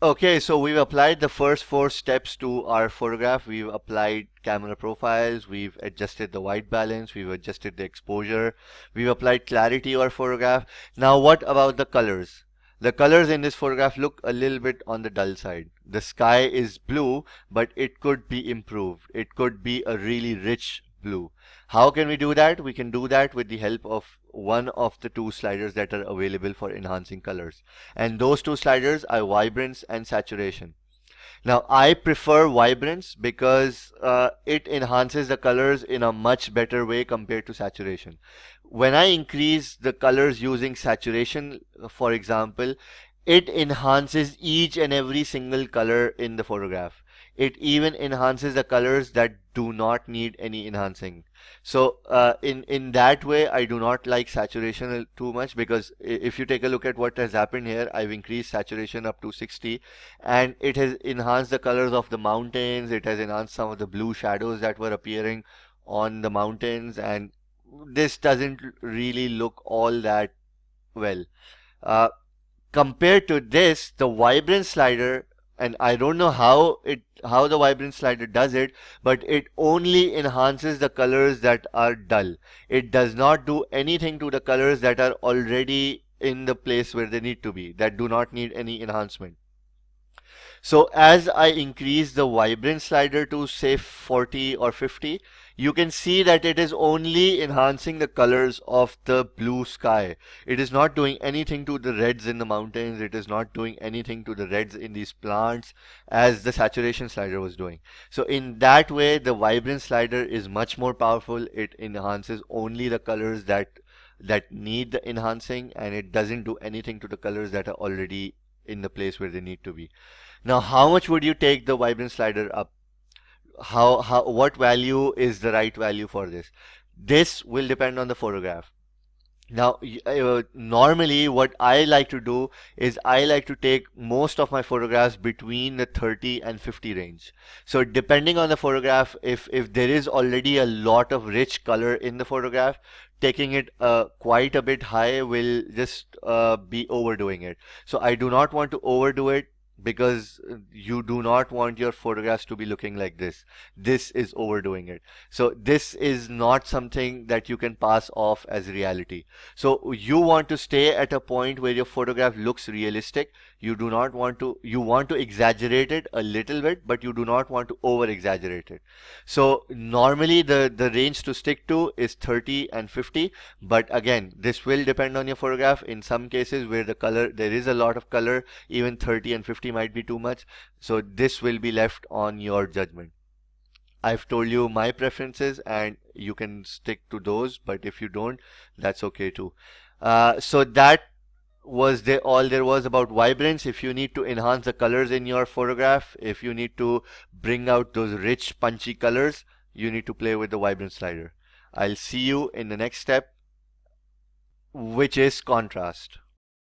Okay, so we've applied the first four steps to our photograph. We've applied camera profiles, we've adjusted the white balance, we've adjusted the exposure, we've applied clarity to our photograph. Now, what about the colors? The colors in this photograph look a little bit on the dull side. The sky is blue, but it could be improved. It could be a really rich blue. How can we do that? We can do that with the help of one of the two sliders that are available for enhancing colors. And those two sliders are vibrance and saturation. Now, I prefer vibrance because it enhances the colors in a much better way compared to saturation. When I increase the colors using saturation, for example, it enhances each and every single color in the photograph. It even enhances the colors that do not need any enhancing. So in that way, I do not like saturation too much, because if you take a look at what has happened here, I've increased saturation up to 60, and it has enhanced the colors of the mountains. It has enhanced some of the blue shadows that were appearing on the mountains, and this doesn't really look all that well. Uh, Compared to this, the vibrance slider, and I don't know how the vibrance slider does it, but it only enhances the colors that are dull. It does not do anything to the colors that are already in the place where they need to be, that do not need any enhancement. So as I increase the vibrance slider to say 40 or 50, you can see that it is only enhancing the colors of the blue sky. It is not doing anything to the reds in the mountains. It is not doing anything to the reds in these plants as the saturation slider was doing. So in that way, the vibrance slider is much more powerful. It enhances only the colors that need the enhancing, and it doesn't do anything to the colors that are already in the place where they need to be. Now, how much would you take the vibrance slider up? What value is the right value for this? This will depend on the photograph. Now, normally what I like to do is I like to take most of my photographs between the 30 and 50 range. So depending on the photograph, if there is already a lot of rich color in the photograph, taking it quite a bit high will just be overdoing it. So I do not want to overdo it, because you do not want your photographs to be looking like this. This is overdoing it. So this is not something that you can pass off as reality. So you want to stay at a point where your photograph looks realistic. You want to exaggerate it a little bit, but you do not want to over exaggerate it. So normally the range to stick to is 30 and 50, but again, this will depend on your photograph. In some cases where there is a lot of color, even 30 and 50 might be too much. So this will be left on your judgment. I've told you my preferences and you can stick to those, but if you don't, that's okay too. So that was all there was about vibrance. If you need to enhance the colors in your photograph, if you need to bring out those rich punchy colors, you need to play with the vibrance slider. I'll see you in the next step, which is contrast.